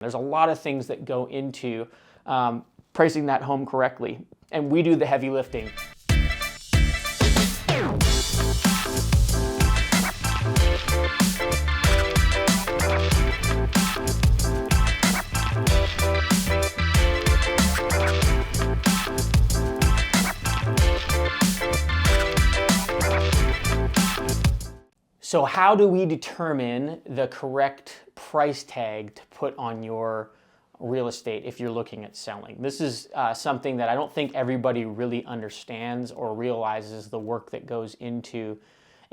There's a lot of things that go into pricing that home correctly, and we do the heavy lifting. So how do we determine the correct price tag to put on your real estate if you're looking at selling? This is something that I don't think everybody really understands or realizes the work that goes into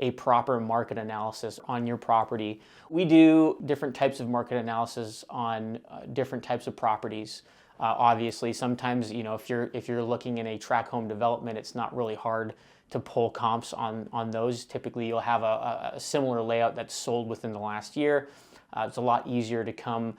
a proper market analysis on your property. We do different types of market analysis on different types of properties. Obviously, sometimes, if you're looking in a tract home development, it's not really hard to pull comps on those. Typically, you'll have a similar layout that's sold within the last year. It's a lot easier to come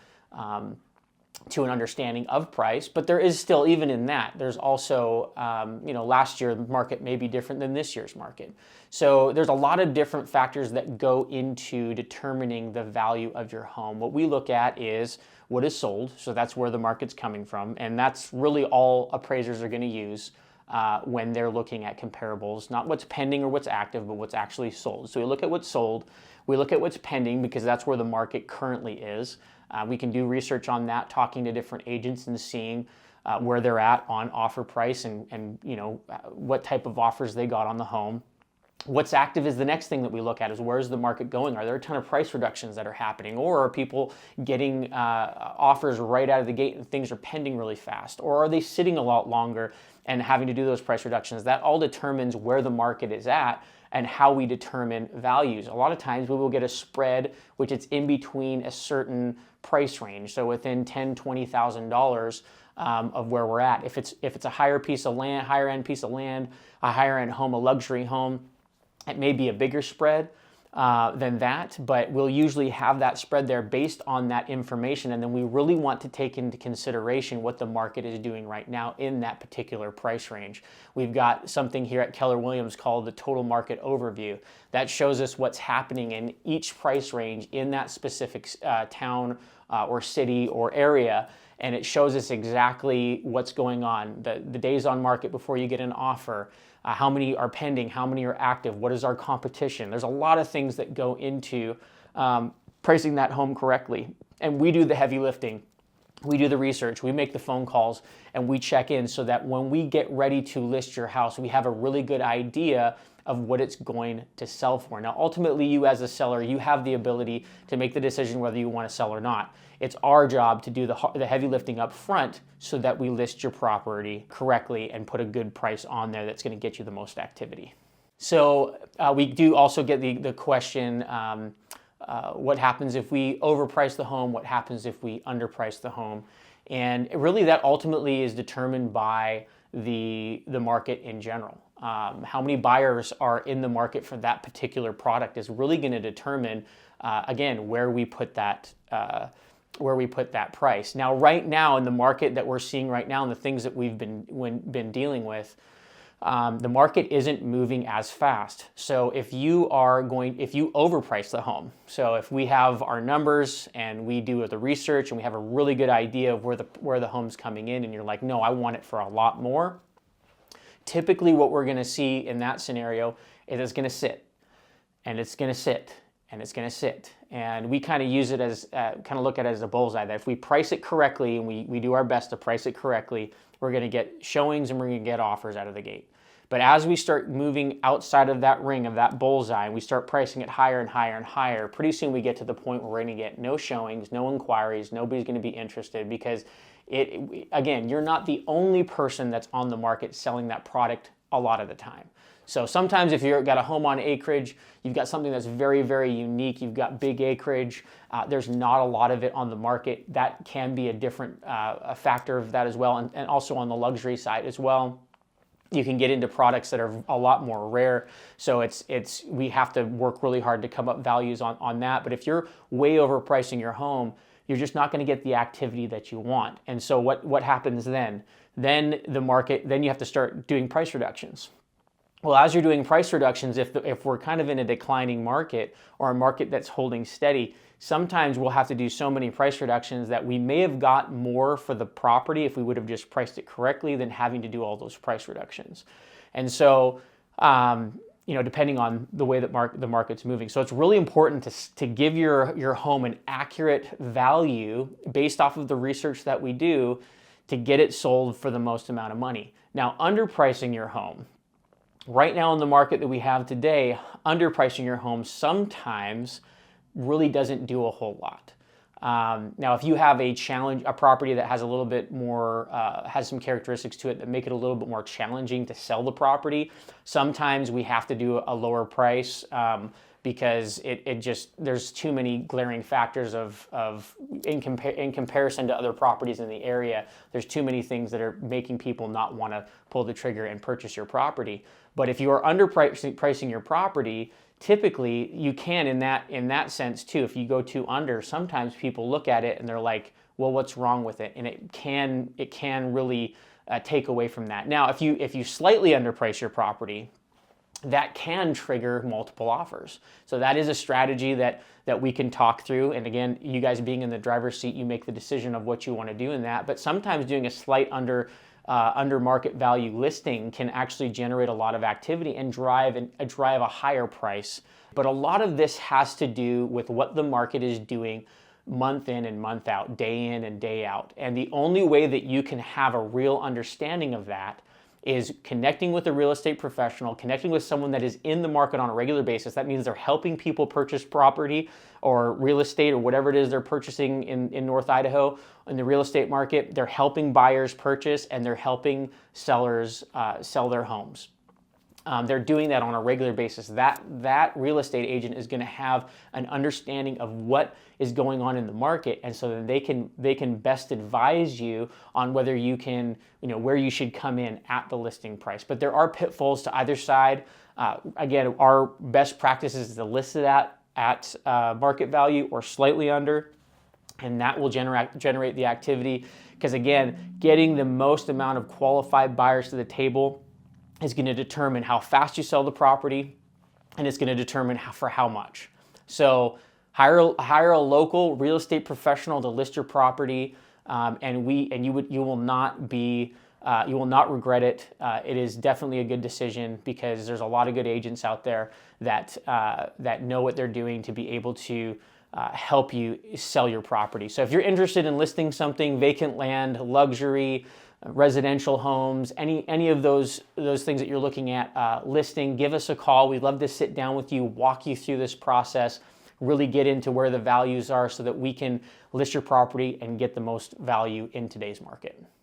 to an understanding of price, but there is still, even in that, there's also, last year's market may be different than this year's market. So there's a lot of different factors that go into determining the value of your home. What we look at is what is sold, so that's where the market's coming from, and that's really all appraisers are going to use when they're looking at comparables, not what's pending or what's active, but what's actually sold. So we look at what's sold, we look at what's pending because that's where the market currently is. We can do research on that, talking to different agents and seeing where they're at on offer price and what type of offers they got on the home. What's active is the next thing that we look at, is where's the market going? Are there a ton of price reductions that are happening? Or are people getting offers right out of the gate and things are pending really fast? Or are they sitting a lot longer and having to do those price reductions? That all determines where the market is at and how we determine values. A lot of times we will get a spread which is in between a certain price range, so within $10,000, $20,000 of where we're at. If it's a higher piece of land, higher end piece of land, a higher end home, a luxury home, it may be a bigger spread than that, but we'll usually have that spread there based on that information, and then we really want to take into consideration what the market is doing right now in that particular price range. We've got something here at Keller Williams called the Total Market Overview. That shows us what's happening in each price range in that specific town or city or area, and it shows us exactly what's going on, the days on market before you get an offer, how many are pending, how many are active, what is our competition. There's a lot of things that go into pricing that home correctly, and we do the heavy lifting. We do the research, we make the phone calls, and we check in so that when we get ready to list your house, we have a really good idea of what it's going to sell for. Now, ultimately, you as a seller, you have the ability to make the decision whether you want to sell or not. It's our job to do the heavy lifting up front so that we list your property correctly and put a good price on there that's going to get you the most activity. So we do also get the question, what happens if we overprice the home? What happens if we underprice the home? And really that ultimately is determined by the market in general. How many buyers are in the market for that particular product is really going to determine, again, where we put that price. Now, right now in the market that we're seeing right now and the things that we've been dealing with, the market isn't moving as fast. So if you overprice the home, so if we have our numbers and we do the research and we have a really good idea of where the home's coming in and you're like, no, I want it for a lot more, typically what we're going to see in that scenario is it's going to sit and it's going to sit and it's going to sit. And we kind of use it as, look at it as a bullseye, that if we price it correctly and we do our best to price it correctly, we're going to get showings and we're going to get offers out of the gate. But as we start moving outside of that ring, of that bullseye, and we start pricing it higher and higher and higher, pretty soon we get to the point where we're going to get no showings, no inquiries, nobody's going to be interested because again, you're not the only person that's on the market selling that product a lot of the time. So sometimes if you've got a home on acreage, you've got something that's very, very unique, you've got big acreage, there's not a lot of it on the market, that can be a different a factor of that as well, and also on the luxury side as well. You can get into products that are a lot more rare, so we have to work really hard to come up values on that. But if you're way overpricing your home, you're just not going to get the activity that you want. And so what happens then? Then you have to start doing price reductions. Well, as you're doing price reductions, if we're kind of in a declining market or a market that's holding steady, sometimes we'll have to do so many price reductions that we may have got more for the property if we would have just priced it correctly than having to do all those price reductions. And so, depending on the way that the market's moving. So it's really important to give your home an accurate value based off of the research that we do to get it sold for the most amount of money. Now, underpricing your home. Right now in the market that we have today, underpricing your home sometimes really doesn't do a whole lot. Now, if you have a property that has a little bit more, has some characteristics to it that make it a little bit more challenging to sell the property, sometimes we have to do a lower price because there's too many glaring factors in comparison to other properties in the area. There's too many things that are making people not want to pull the trigger and purchase your property. But if you are underpricing your property, typically you can in that sense too. If you go too under, sometimes people look at it and they're like, well, what's wrong with it? And it can really take away from that. Now, if you slightly underprice your property, that can trigger multiple offers. So that is a strategy that we can talk through. And again, you guys being in the driver's seat, you make the decision of what you want to do in that. But sometimes doing a slight under market value listing can actually generate a lot of activity and drive a higher price. But a lot of this has to do with what the market is doing month in and month out, day in and day out. And the only way that you can have a real understanding of that is connecting with a real estate professional, connecting with someone that is in the market on a regular basis. That means they're helping people purchase property or real estate or whatever it is they're purchasing in North Idaho in the real estate market. They're helping buyers purchase and they're helping sellers sell their homes. They're doing that on a regular basis. That real estate agent is going to have an understanding of what is going on in the market, and so then they can best advise you on whether you can, where you should come in at the listing price. But there are pitfalls to either side. Again, our best practice is to list it at market value or slightly under, and that will generate the activity. Because again, getting the most amount of qualified buyers to the table is going to determine how fast you sell the property, and it's going to determine for how much. So hire a local real estate professional to list your property, and you will not regret it. It is definitely a good decision because there's a lot of good agents out there that know what they're doing to be able to help you sell your property. So if you're interested in listing something, vacant land, luxury, residential homes, any of those things that you're looking at listing, give us a call. We'd love to sit down with you, walk you through this process, really get into where the values are so that we can list your property and get the most value in today's market.